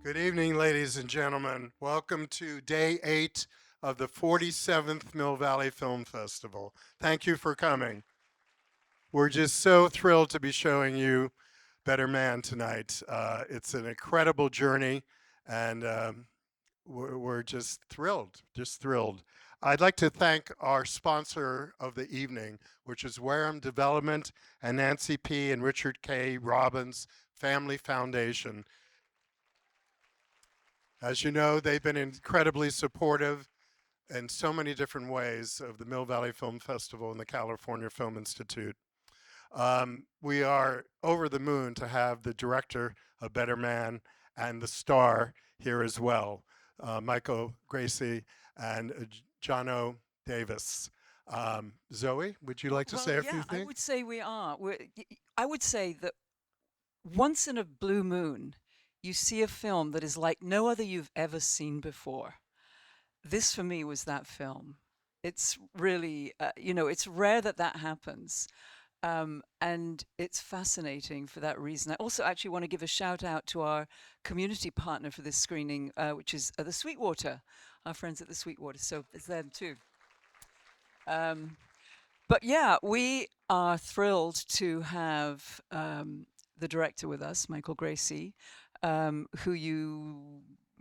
Good evening, ladies and gentlemen. Welcome to day 8 of the 47th Mill Valley Film Festival. Thank you for coming. We're just so thrilled to be showing you Better Man tonight. It's an incredible journey, and we're just thrilled, just thrilled. I'd like to thank our sponsor of the evening, which is Wareham Development and Nancy P. and Richard K. Robbins Family Foundation. As you know, they've been incredibly supportive in so many different ways of the Mill Valley Film Festival and the California Film Institute. We are over the moon to have the director of Better Man and the star here as well, Michael Gracie and Jono Davis. Zoe, would you like to say a few I things? would say we are. I would say that once in a blue moon, you see a film that is like no other you've ever seen before. This for me was that film. It's really, it's rare that that happens. And it's fascinating for that reason. I also actually want to give a shout out to our community partner for this screening, which is the Sweetwater, our friends at the Sweetwater. So it's them too. But yeah, we are thrilled to have the director with us, Michael Gracie, who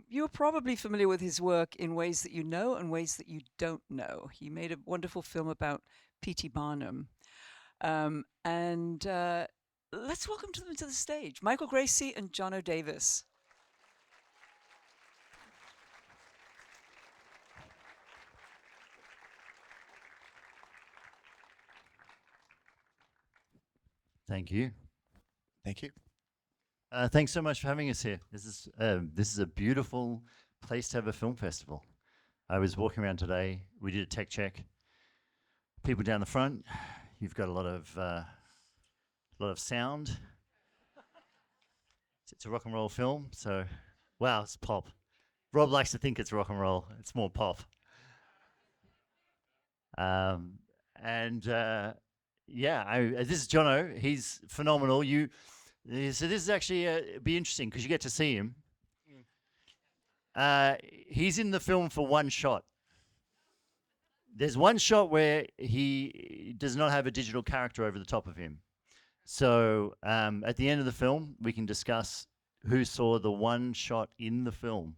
you're probably familiar with his work in ways that you know and ways that you don't know. He made a wonderful film about P.T. Barnum. And let's welcome them to the stage, Michael Gracie and Jono Davis. Thank you. Thank you. Thanks so much for having us here. This is a beautiful place to have a film festival. I was walking around today. We did a tech check. People down the front. You've got a lot of sound. It's a rock and roll film, so wow, it's pop. Rob likes to think it's rock and roll. It's more pop. This is Jono. He's phenomenal. So this is actually be interesting because you get to see him. He's in the film for one shot. There's one shot where he does not have a digital character over the top of him. So at the end of the film, we can discuss who saw the one shot in the film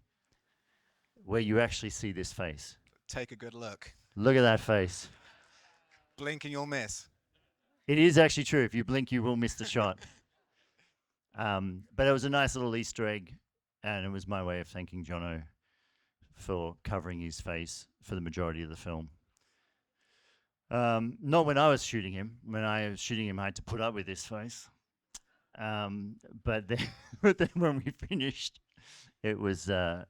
where you actually see this face. Take a good look. Look at that face. Blink and you'll miss. It is actually true. If you blink, you will miss the shot. But it was a nice little Easter egg, and it was my way of thanking Jono for covering his face for the majority of the film. Not when I was shooting him. When I was shooting him, I had to put up with this face. But then when we finished, it was no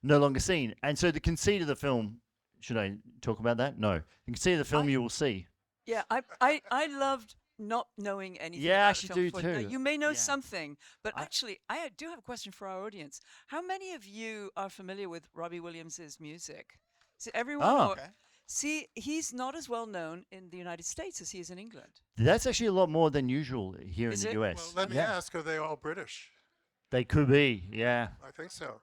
longer seen. And so the conceit of the film, should I talk about that? No. The conceit of the film you will see. Yeah, I loved not knowing anything. Yeah, I about actually film do before. Now, too. you may know Yeah. something, but actually, I do have a question for our audience. How many of you are familiar with Robbie Williams's music? Is it everyone? Oh. Okay. See, he's not as well known in the United States as he is in England. That's actually a lot more than usual here Is in the it? US. Well, let me ask, are they all British? They could be, yeah. I think so.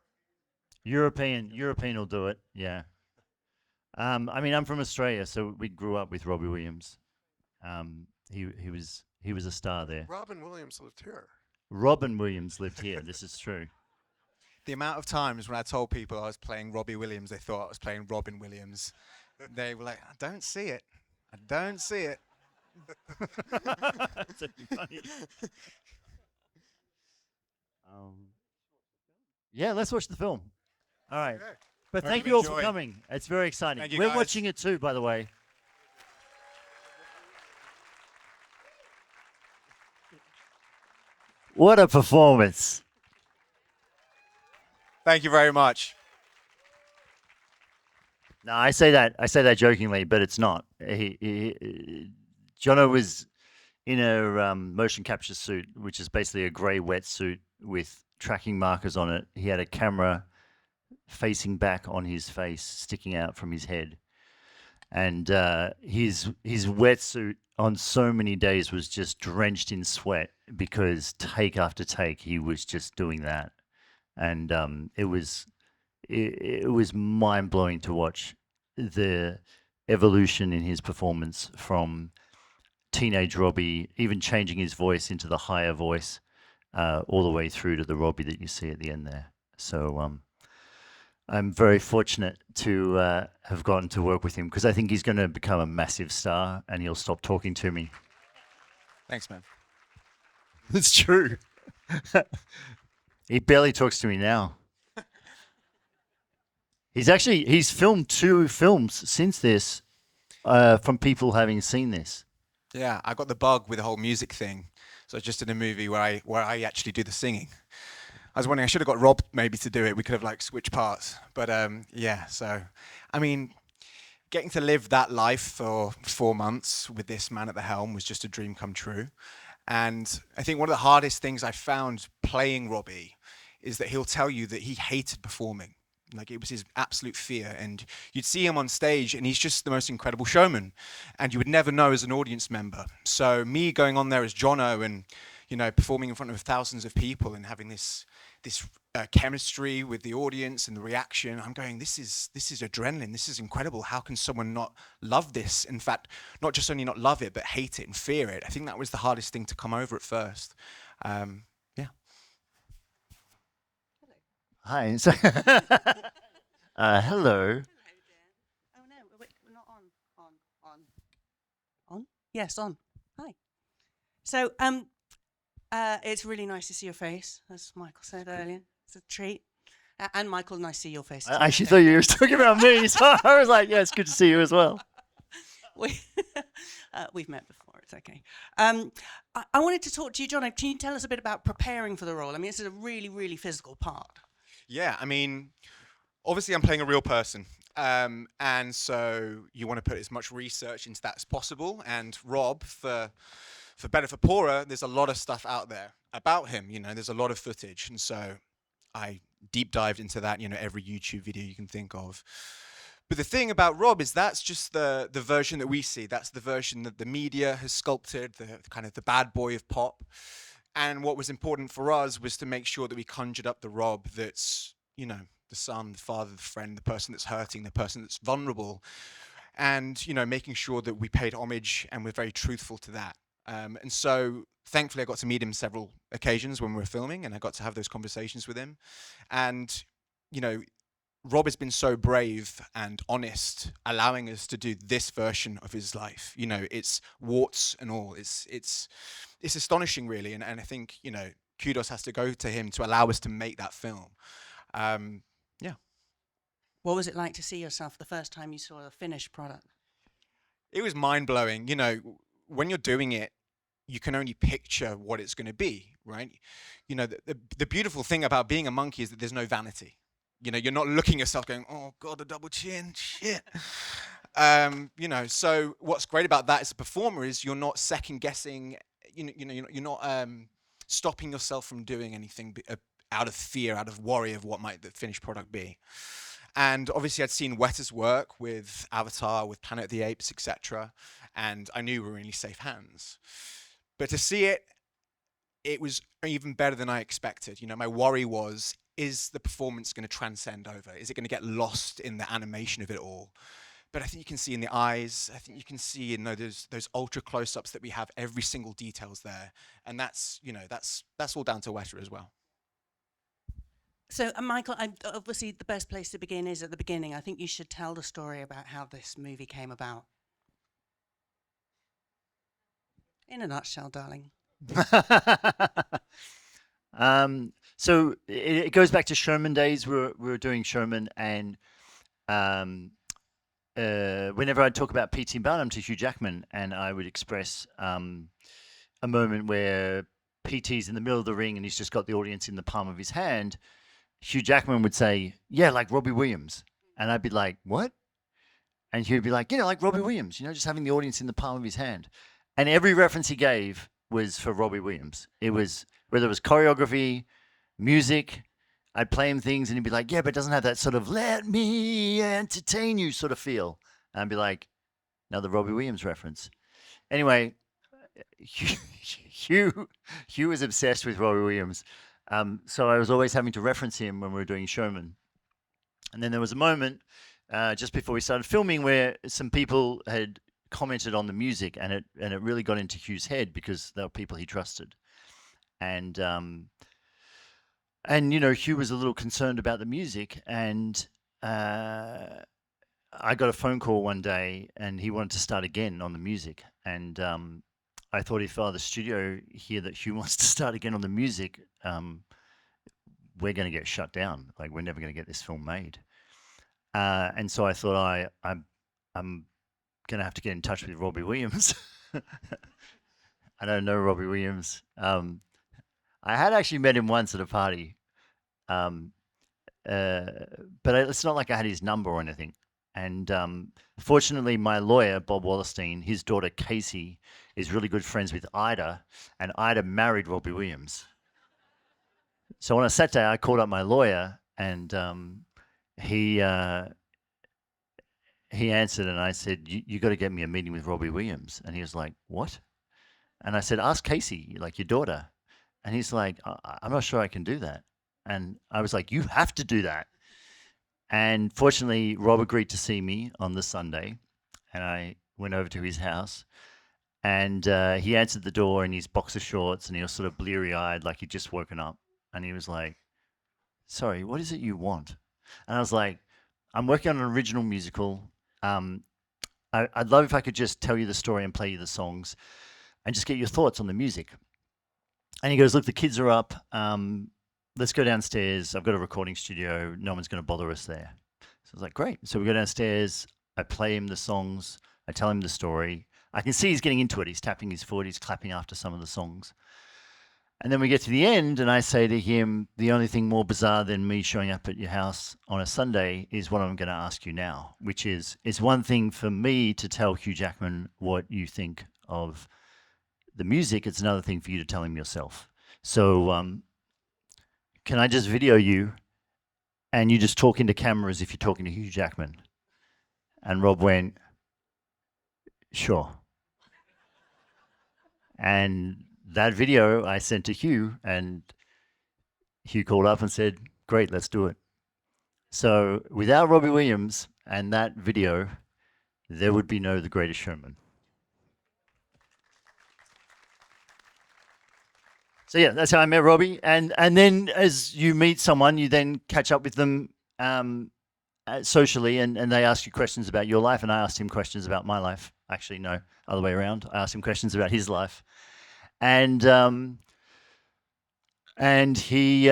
European will do it, yeah. I mean, I'm from Australia, so we grew up with Robbie Williams. He was a star there. Robin Williams lived here. Robin Williams lived here. This is true. The amount of times when I told people I was playing Robbie Williams, they thought I was playing Robin Williams. They were like, I don't see it. I don't see it. That's actually funny. Yeah, let's watch the film. All right. Okay. But Hope thank you you all for enjoy. coming. It's very exciting. Thank you, We're guys. watching it too, by the way. What a performance. Thank you very much. No, I say that jokingly, but it's not. Jono was in a motion capture suit, which is basically a grey wetsuit with tracking markers on it. He had a camera facing back on his face, sticking out from his head, and his wetsuit on so many days was just drenched in sweat because take after take he was just doing that. and it was mind blowing to watch the evolution in his performance from teenage Robbie, even changing his voice into the higher voice, all the way through to the Robbie that you see at the end there. So I'm very fortunate to have gotten to work with him because I think he's going to become a massive star and he'll stop talking to me. Thanks, man. It's true. He barely talks to me now. He's filmed 2 films since this from people having seen this. Yeah, I got the bug with the whole music thing. So I was just in a movie where I actually do the singing. I was wondering, I should have got Rob maybe to do it. We could have like switched parts. But yeah, so I mean, getting to live that life for 4 months with this man at the helm was just a dream come true. And I think one of the hardest things I found playing Robbie is that he'll tell you that he hated performing. Like it was his absolute fear, and you'd see him on stage and he's just the most incredible showman, and you would never know as an audience member. So me going on there as Jono and, you know, performing in front of thousands of people and having this chemistry with the audience and the reaction, I'm going, this is adrenaline, this is incredible. How can someone not love this? In fact, not just only not love it, but hate it and fear it. I think that was the hardest thing to come over at first. Yeah. Hi. So hello. Hello, Dan. Oh no, we're not on. On? Yes, on. Hi. So, it's really nice to see your face, as Michael said earlier. It's a treat. And Michael, nice to see your face. I too. actually thought you were talking about me, so I was like, yeah, it's good to see you as well. We've met before. It's okay. I wanted to talk to you, John. Can you tell us a bit about preparing for the role? I mean, it's a really, really physical part. Yeah, I mean, obviously I'm playing a real person. And so you want to put as much research into that as possible. And Rob, for better for poorer, there's a lot of stuff out there about him. You know, there's a lot of footage. And so I deep dived into that, you know, every YouTube video you can think of. But the thing about Rob is that's just the version that we see. That's the version that the media has sculpted, the kind of the bad boy of pop. And what was important for us was to make sure that we conjured up the Rob that's, you know, the son, the father, the friend, the person that's hurting, the person that's vulnerable. And, you know, making sure that we paid homage and we're very truthful to that. And so thankfully I got to meet him several occasions when we were filming, and I got to have those conversations with him. And, you know, Rob has been so brave and honest, allowing us to do this version of his life. You know, it's warts and all. It's astonishing, really. And I think, you know, kudos has to go to him to allow us to make that film. Yeah. What was it like to see yourself the first time you saw the finished product? It was mind-blowing. You know, when you're doing it, you can only picture what it's going to be, right? You know, the beautiful thing about being a monkey is that there's no vanity. You know, you're not looking at yourself going, oh God, a double chin, shit. You know, so what's great about that as a performer is you're not second guessing. You're not stopping yourself from doing anything out of fear, out of worry of what might the finished product be. And obviously, I'd seen Weta's work with Avatar, with Planet of the Apes, etc., and I knew we were in really safe hands. But to see it, it was even better than I expected. You know, my worry was, is the performance going to transcend over? Is it going to get lost in the animation of it all? But I think you can see in the eyes, I think you can see, you know, those ultra close-ups that we have, every single detail's there. And that's, you know, that's all down to Weta as well. So, Michael, obviously the best place to begin is at the beginning. I think you should tell the story about how this movie came about. In a nutshell, darling. So it goes back to Showman days. We were doing Showman, and whenever I'd talk about P.T. Barnum to Hugh Jackman, and I would express a moment where P.T.'s in the middle of the ring and he's just got the audience in the palm of his hand, Hugh Jackman would say, yeah, like Robbie Williams. And I'd be like, what? And he'd be like, you know, like Robbie Williams, you know, just having the audience in the palm of his hand. And every reference he gave was for Robbie Williams. It was, whether it was choreography, music, I'd play him things and he'd be like, yeah, but it doesn't have that sort of let me entertain you sort of feel. And I'd be like, another Robbie Williams reference. Anyway, Hugh was obsessed with Robbie Williams. So I was always having to reference him when we were doing Showman. And then there was a moment just before we started filming where some people had commented on the music, and it really got into Hugh's head because they were people he trusted. And you know, Hugh was a little concerned about the music, and I got a phone call one day, and he wanted to start again on the music. And I thought if the studio hear that Hugh wants to start again on the music, we're going to get shut down. Like, we're never going to get this film made. And so I thought I'm going to have to get in touch with Robbie Williams. I don't know Robbie Williams. I had actually met him once at a party, but it's not like I had his number or anything. And fortunately, my lawyer, Bob Wallerstein, his daughter Casey, is really good friends with Ida, and Ida married Robbie Williams. So on a Saturday, I called up my lawyer, and he answered, and I said, "You got to get me a meeting with Robbie Williams." And he was like, "What?" And I said, "Ask Casey, like your daughter." And he's like, "I'm not sure I can do that." And I was like, "You have to do that." And fortunately, Rob agreed to see me on the Sunday, and I went over to his house, and he answered the door in his boxer shorts, and he was sort of bleary-eyed, like he'd just woken up. And he was like, "Sorry, what is it you want?" And I was like, "I'm working on an original musical. I'd love if I could just tell you the story and play you the songs and just get your thoughts on the music." And he goes, "Look, the kids are up. Let's go downstairs. I've got a recording studio. No one's going to bother us there." So I was like, "Great." So we go downstairs. I play him the songs. I tell him the story. I can see he's getting into it. He's tapping his foot. He's clapping after some of the songs. And then we get to the end, and I say to him, "The only thing more bizarre than me showing up at your house on a Sunday is what I'm going to ask you now, which is, it's one thing for me to tell Hugh Jackman what you think of the music. It's another thing for you to tell him yourself. So can I just video you, and you just talk into camera as if you're talking to Hugh Jackman?" And Rob went, "Sure." And that video I sent to Hugh, and Hugh called up and said, "Great, let's do it." So without Robbie Williams and that video, there would be no The Greatest Showman. So yeah, that's how I met Robbie. And then as you meet someone, you then catch up with them socially, and they ask you questions about your life, and I asked him questions about my life. Actually, no, other way around. I asked him questions about his life. And he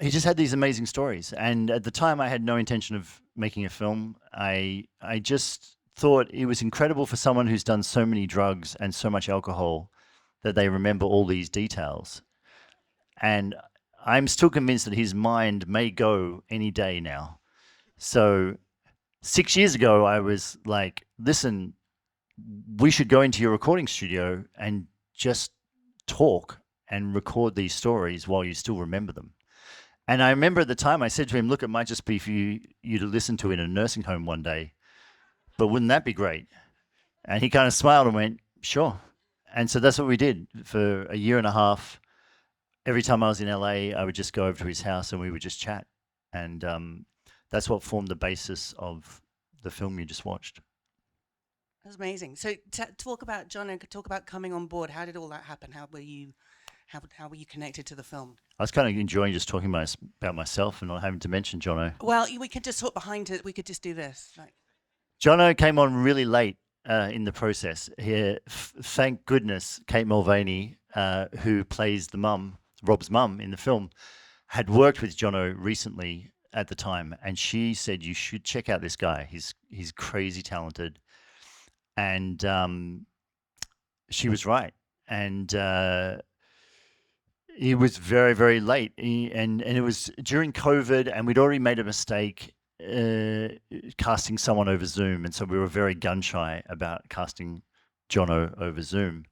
just had these amazing stories. And at the time, I had no intention of making a film. I just thought it was incredible for someone who's done so many drugs and so much alcohol that they remember all these details. And I'm still convinced that his mind may go any day now. So 6 years ago, I was like, "Listen, we should go into your recording studio and just talk and record these stories while you still remember them." And I remember at the time I said to him, "Look, it might just be for you to listen to in a nursing home one day, but wouldn't that be great?" And he kind of smiled and went, "Sure." And so that's what we did for a year and a half. Every time I was in LA, I would just go over to his house and we would just chat. And that's what formed the basis of the film you just watched. That's amazing. So talk about Jono. Talk about coming on board. How did all that happen? How were you connected to the film? I was kind of enjoying just talking about myself and not having to mention Jono. Well, we could just talk behind it. We could just do this. Like, Jono came on really late in the process. Thank goodness Kate Mulvaney, who plays the mum, Rob's mum in the film, had worked with Jono recently at the time, and she said, "You should check out this guy. He's crazy talented." And she was right. And he was very, very late. And it was during COVID, and we'd already made a mistake casting someone over Zoom. And so we were very gun shy about casting Jono over Zoom.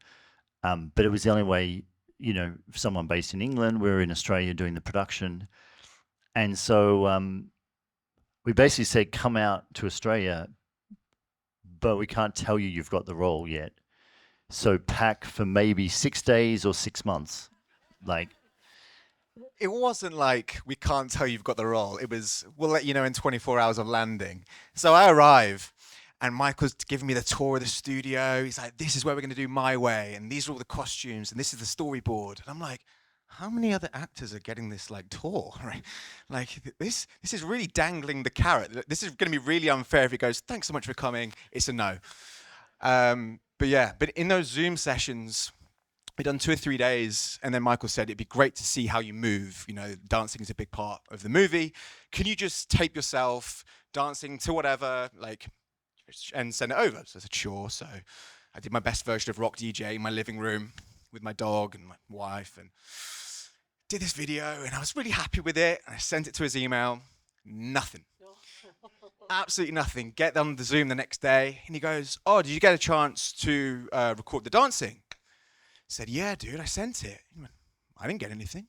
But it was the only way, you know, someone based in England. We were in Australia doing the production. And so we basically said, "Come out to Australia, but we can't tell you you've got the role yet. So pack for maybe 6 days or 6 months." Like, it wasn't like we can't tell you've got the role. It was we'll let you know in 24 hours of landing. So I arrive, and Michael's giving me the tour of the studio. He's like, "This is where we're going to do My Way, and these are all the costumes, and this is the storyboard." And I'm like, "How many other actors are getting this like tour? Right? Like this is really dangling the carrot. This is going to be really unfair if he goes, 'Thanks so much for coming.' It's a no." But in those Zoom sessions, we'd done 2 or 3 days, and then Michael said, it'd be great to see how you move. You know, dancing is a big part of the movie. Can you just tape yourself dancing to whatever, like, and send it over? So I said, sure. So I did my best version of Rock DJ in my living room with my dog and my wife, and did this video, and I was really happy with it. And I sent it to his email. Nothing. Absolutely nothing. Get on the Zoom the next day, and he goes, "Oh, did you get a chance to record the dancing?" I said, "Yeah, dude, I sent it." He went, "I didn't get anything."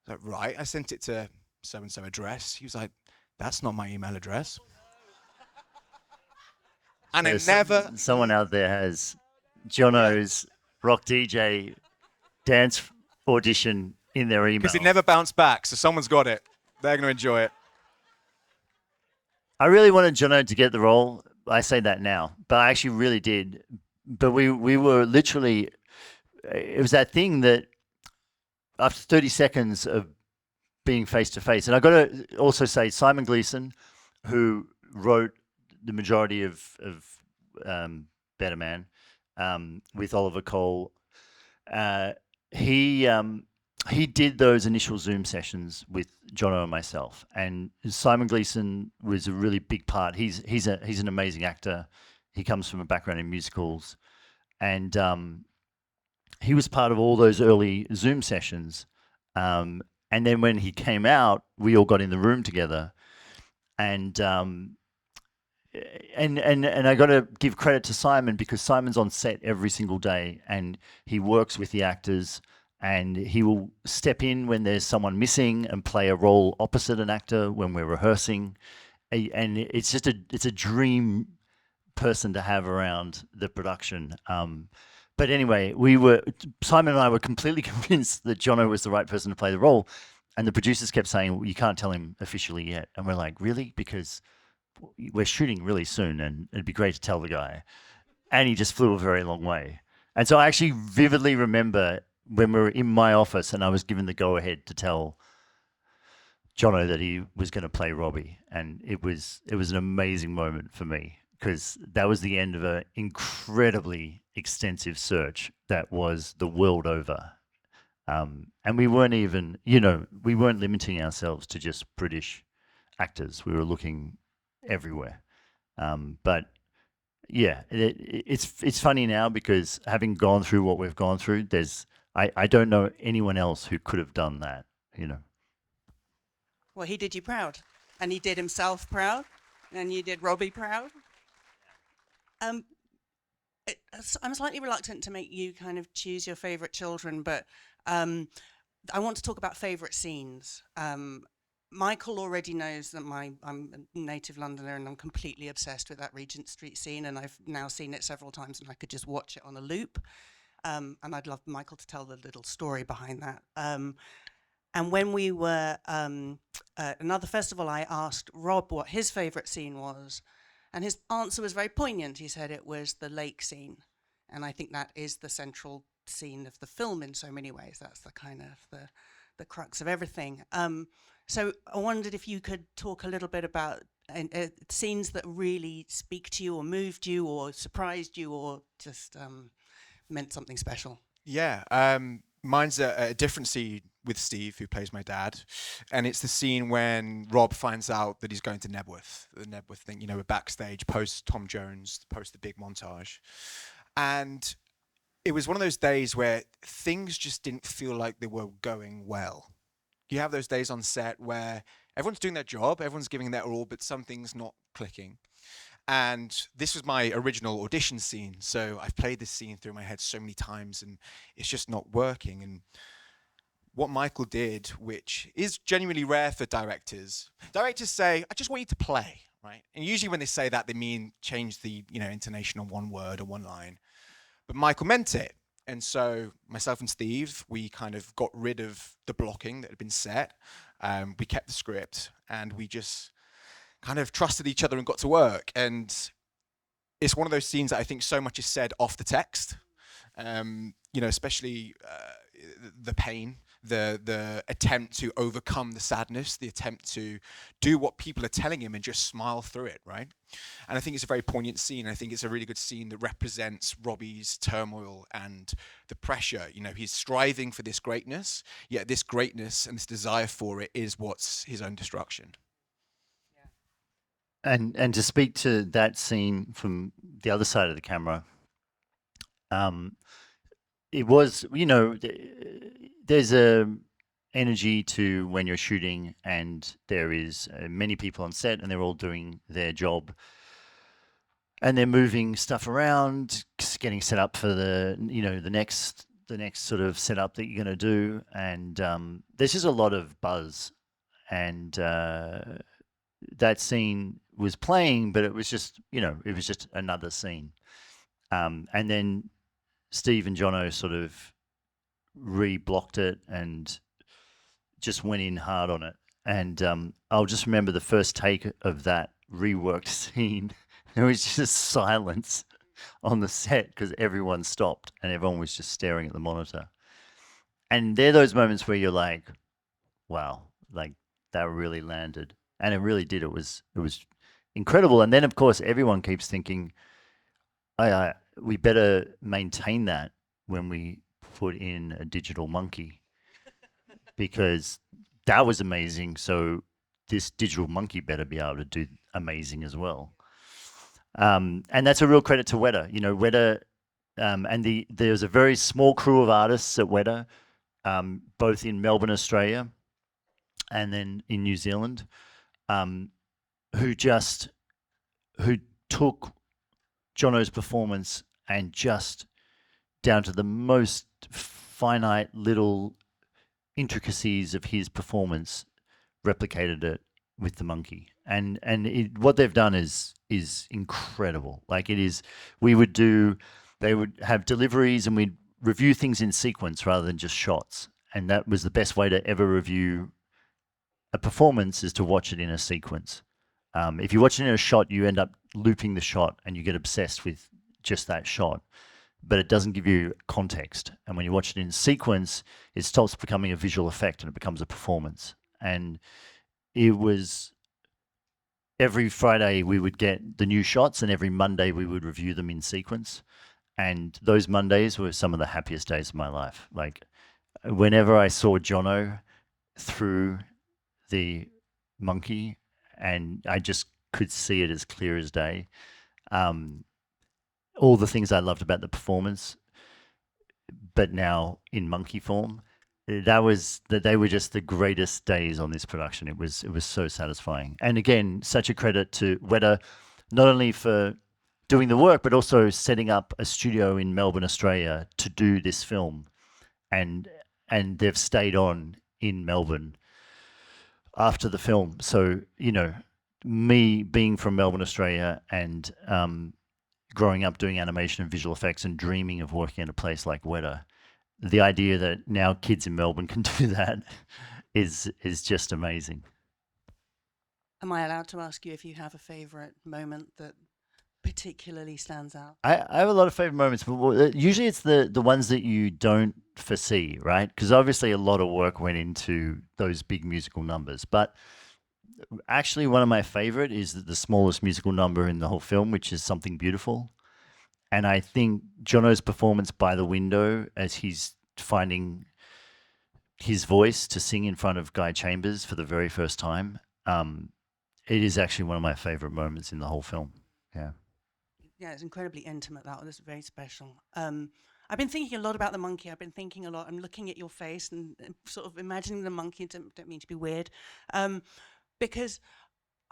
I was like, "Right, I sent it to so-and-so address." He was like, "That's not my email address." And I never... Someone out there has Jono's Rock DJ dance audition in their email. Because it never bounced back, so someone's got it. They're going to enjoy it. I really wanted Jono to get the role. I say that now, but I actually really did. But we were literally... It was that thing that after 30 seconds of being face to face, and I got to also say Simon Gleeson, who wrote the majority of Better Man with Oliver Cole, he did those initial Zoom sessions with Jono and myself, and Simon Gleeson was a really big part. He's an amazing actor. He comes from a background in musicals, and he was part of all those early Zoom sessions. And then when he came out, we all got in the room together. And I got to give credit to Simon, because Simon's on set every single day, and he works with the actors, and he will step in when there's someone missing and play a role opposite an actor when we're rehearsing. And it's a dream person to have around the production. But anyway, Simon and I were completely convinced that Jono was the right person to play the role. And the producers kept saying, well, you can't tell him officially yet. And we're like, really? Because we're shooting really soon, and it'd be great to tell the guy. And he just flew a very long way. And so I actually vividly remember when we were in my office and I was given the go-ahead to tell Jono that he was going to play Robbie. And it was an amazing moment for me, because that was the end of an incredibly extensive search that was the world over. And we weren't even, we weren't limiting ourselves to just British actors. We were looking everywhere. But yeah, it's funny now, because having gone through what we've gone through, I don't know anyone else who could have done that, Well, he did you proud, and he did himself proud, and you did Robbie proud. I'm slightly reluctant to make you kind of choose your favourite children, but I want to talk about favourite scenes. Michael already knows that I'm a native Londoner, and I'm completely obsessed with that Regent Street scene, and I've now seen it several times, and I could just watch it on a loop. And I'd love Michael to tell the little story behind that. And when we were at another festival, I asked Rob what his favourite scene was, and his answer was very poignant. He said it was the lake scene, and I think that is the central scene of the film in so many ways. That's the kind of the crux of everything. So I wondered if you could talk a little bit about scenes that really speak to you, or moved you, or surprised you, or just meant something special. Yeah, mine's a different scene with Steve, who plays my dad, and it's the scene when Rob finds out that he's going to Nebworth. The Nebworth thing, we're backstage, post Tom Jones, post the big montage. And it was one of those days where things just didn't feel like they were going well. You have those days on set where everyone's doing their job, everyone's giving their all, but something's not clicking. And this was my original audition scene, so I've played this scene through my head so many times, and it's just not working. And what Michael did, which is genuinely rare for directors say, I just want you to play, right? And usually when they say that, they mean change the intonation on one word or one line. But Michael meant it. And so myself and Steve, we kind of got rid of the blocking that had been set. We kept the script, and we just kind of trusted each other and got to work. And it's one of those scenes that I think so much is said off the text. Especially the pain, the attempt to overcome the sadness, the attempt to do what people are telling him and just smile through it, right? And I think it's a very poignant scene. I think it's a really good scene that represents Robbie's turmoil and the pressure. He's striving for this greatness, yet this greatness and this desire for it is what's his own destruction. And to speak to that scene from the other side of the camera, it was, there's a energy to when you're shooting, and there is many people on set, and they're all doing their job, and they're moving stuff around, getting set up for the next sort of setup that you're going to do, and there's just a lot of buzz, and that scene was playing, but it was just another scene, and then Steve and Jono sort of re-blocked it and just went in hard on it. And I'll just remember the first take of that reworked scene. There was just silence on the set because everyone stopped and everyone was just staring at the monitor. And they're those moments where you're like, wow, like that really landed. And it really did. It was incredible. And then, of course, everyone keeps thinking, we better maintain that when we put in a digital monkey, because that was amazing. So this digital monkey better be able to do amazing as well. And that's a real credit to Weta. Weta, and there's a very small crew of artists at Weta, both in Melbourne, Australia, and then in New Zealand, who took Jono's performance and just down to the most finite little intricacies of his performance replicated it with the monkey. And what they've done is incredible. Like it is, they would have deliveries and we'd review things in sequence rather than just shots. And that was the best way to ever review a performance, is to watch it in a sequence. If you watch it in a shot, you end up looping the shot and you get obsessed with just that shot, but it doesn't give you context. And when you watch it in sequence, it stops becoming a visual effect and it becomes a performance. And it was every Friday we would get the new shots, and every Monday we would review them in sequence. And those Mondays were some of the happiest days of my life. Like whenever I saw Jono through the monkey, and I just could see it as clear as day. All the things I loved about the performance, but now in monkey form, they were just the greatest days on this production. It was so satisfying. And again, such a credit to Weta, not only for doing the work, but also setting up a studio in Melbourne, Australia to do this film. And they've stayed on in Melbourne after the film. So, me being from Melbourne, Australia, and growing up doing animation and visual effects and dreaming of working at a place like Weta, the idea that now kids in Melbourne can do that is just amazing. Am I allowed to ask you if you have a favourite moment that particularly stands out? I have a lot of favorite moments, but usually it's the ones that you don't foresee, right? Because obviously a lot of work went into those big musical numbers. But actually one of my favorite is the smallest musical number in the whole film, which is Something Beautiful. And I think Jono's performance by the window as he's finding his voice to sing in front of Guy Chambers for the very first time, it is actually one of my favorite moments in the whole film. Yeah. Yeah, it's incredibly intimate. That was very special. I've been thinking a lot about the monkey. I've been thinking a lot. I'm looking at your face and sort of imagining the monkey. Don't mean to be weird, because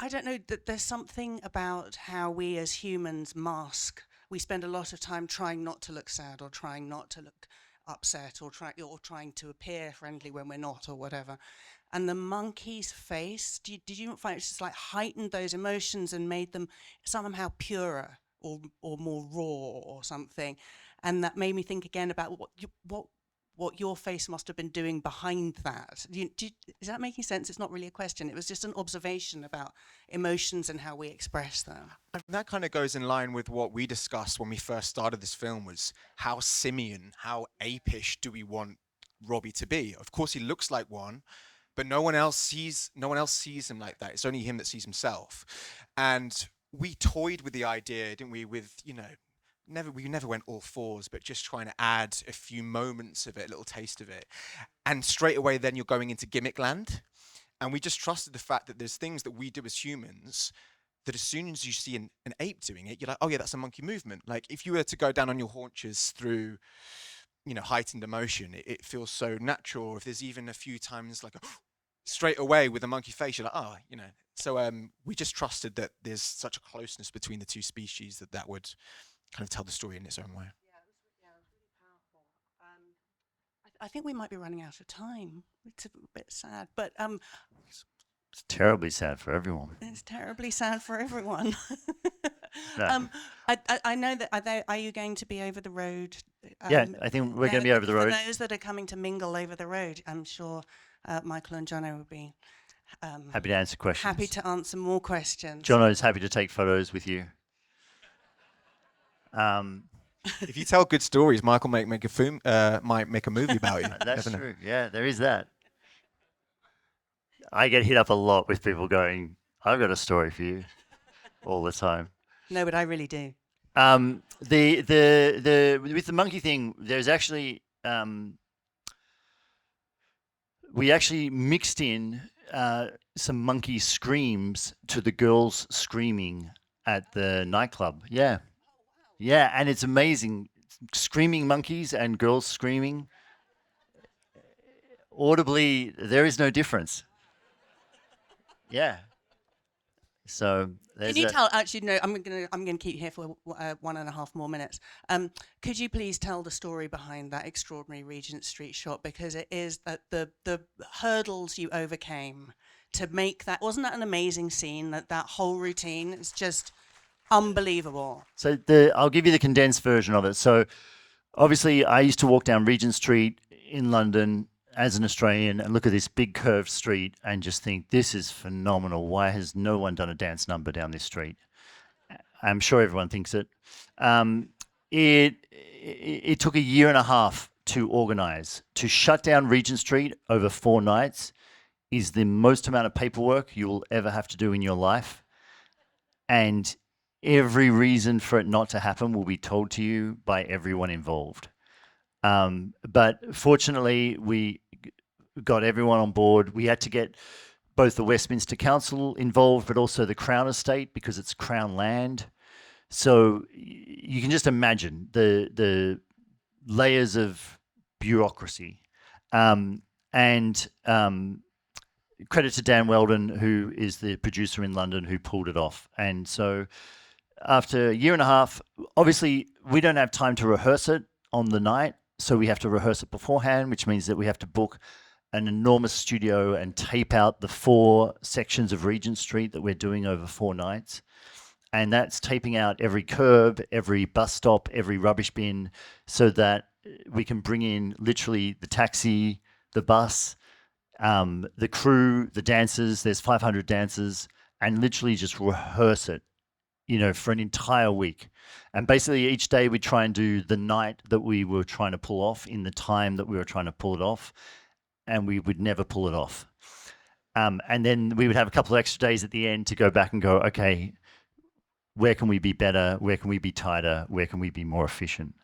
I don't know that there's something about how we as humans mask. We spend a lot of time trying not to look sad or trying not to look upset or trying to appear friendly when we're not, or whatever. And the monkey's face, did you find it just like heightened those emotions and made them somehow purer or more raw or something? and that made me think again about what your face must have been doing behind that. Is that making sense? It's not really a question. It was just an observation about emotions and how we express them. And that kind of goes in line with what we discussed when we first started this film, was how simian, how apish do we want Robbie to be? Of course he looks like one, but no one else sees him like that. It's only him that sees himself. And we toyed with the idea, didn't we, with, we never went all fours, but just trying to add a few moments of it, a little taste of it. And straight away then you're going into gimmick land. And we just trusted the fact that there's things that we do as humans that as soon as you see an ape doing it, you're like, oh yeah, that's a monkey movement. Like if you were to go down on your haunches through, heightened emotion, it feels so natural. Or if there's even a few times like straight away with a monkey face, you're like, So we just trusted that there's such a closeness between the two species that would kind of tell the story in its own way. Yeah, it was really powerful. I think we might be running out of time. It's a bit sad, but It's terribly sad for everyone. it's terribly sad for everyone. No. I know that. Are you going to be over the road? Yeah, I think we're going to be over the road. For those that are coming to mingle over the road, I'm sure Michael and Jono will be Happy to answer questions. happy to answer more questions. Jono's happy to take photos with you. If you tell good stories, Michael might make a movie about you. That's Never know. true. Yeah, there is that. I get hit up a lot with people going, I've got a story for you, all the time. No, but I really do. With the monkey thing, there's actually we actually mixed in some monkey screams to the girls screaming at the nightclub. Yeah. Yeah, and it's amazing. Screaming monkeys and girls screaming. Audibly, there is no difference. Yeah. So there's Can you a- tell? Actually, no. I'm gonna keep you here for 1.5 more minutes. Could you please tell the story behind that extraordinary Regent Street shot, because it is that the hurdles you overcame to make that. Wasn't that an amazing scene? That whole routine is just unbelievable. So I'll give you the condensed version of it. So obviously I used to walk down Regent Street in London as an Australian and look at this big curved street and just think, this is phenomenal. Why has no one done a dance number down this street? I'm sure everyone thinks it. It took 1.5 years to organize. To shut down Regent Street over 4 nights is the most amount of paperwork you will ever have to do in your life. And every reason for it not to happen will be told to you by everyone involved. But fortunately, we got everyone on board. We had to get both the Westminster Council involved, but also the Crown Estate, because it's Crown land. So you can just imagine the layers of bureaucracy. Credit to Dan Weldon, who is the producer in London, who pulled it off. And so after 1.5 years, obviously we don't have time to rehearse it on the night. So we have to rehearse it beforehand, which means that we have to book an enormous studio and tape out the 4 sections of Regent Street that we're doing over 4 nights. And that's taping out every curb, every bus stop, every rubbish bin, so that we can bring in literally the taxi, the bus, the crew, the dancers. There's 500 dancers, and literally just rehearse it, for an entire week. And basically each day we try and do the night that we were trying to pull off in the time that we were trying to pull it off, and we would never pull it off. And then we would have a couple of extra days at the end to go back and go, okay, where can we be better? Where can we be tighter? Where can we be more efficient?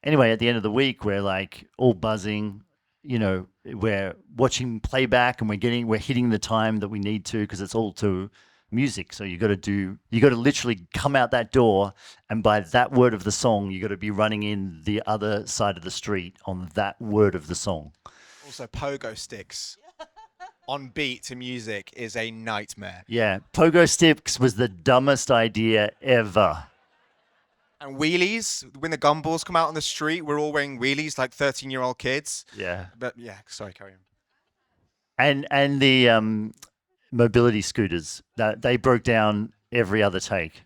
Anyway, at the end of the week, we're like all buzzing, we're watching playback and we're hitting the time that we need to, because it's all to music. So you got to literally come out that door, and by that word of the song, you got to be running in the other side of the street on that word of the song. Also, pogo sticks on beat to music is a nightmare. Yeah, pogo sticks was the dumbest idea ever. And wheelies, when the gumballs come out on the street, we're all wearing wheelies like 13-year-old kids. Yeah, But yeah, sorry, carry on. and the mobility scooters, that they broke down every other take.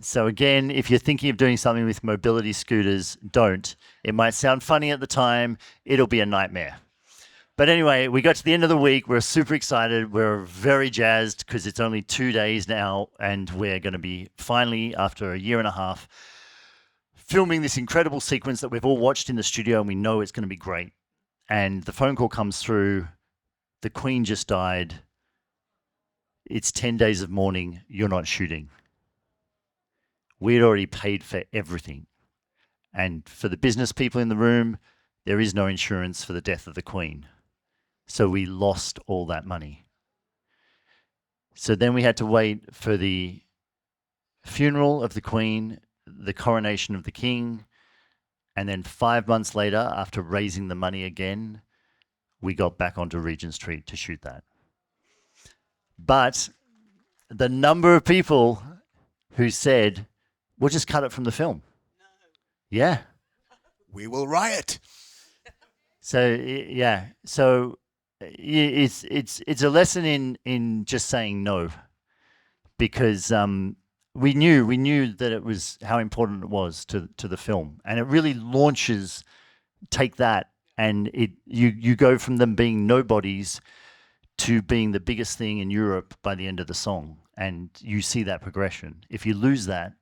So again, if you're thinking of doing something with mobility scooters, don't. It might sound funny at the time. It'll be a nightmare. But anyway, we got to the end of the week. We're super excited. We're very jazzed because it's only 2 days now, and we're going to be finally, after a year and a half, filming this incredible sequence that we've all watched in the studio, and we know it's going to be great. And the phone call comes through. The Queen just died. It's 10 days of mourning. You're not shooting. We'd already paid for everything. And for the business people in the room, there is no insurance for the death of the Queen. So we lost all that money. So then we had to wait for the funeral of the Queen, the coronation of the King, and then 5 months later, after raising the money again, we got back onto Regent Street to shoot that. But the number of people who said, we'll just cut it from the film. No. Yeah. We will riot. So yeah, so it's a lesson in just saying no, because we knew that it was how important it was to the film, and it really launches Take That, and you go from them being nobodies to being the biggest thing in Europe by the end of the song, and you see that progression. If you lose that,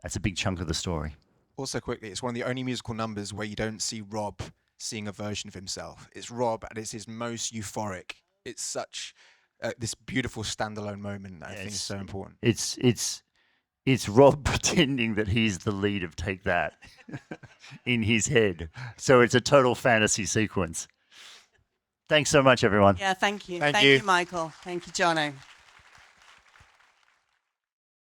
that's a big chunk of the story. Also, quickly, it's one of the only musical numbers where you don't see Rob seeing a version of himself. It's Rob, and it's his most euphoric. It's such this beautiful standalone moment that I think is so important. It's Rob pretending that he's the lead of Take That in his head. So it's a total fantasy sequence. Thanks so much, everyone. Yeah, thank you. Thank Thank you. you, Michael. Thank you, Jono.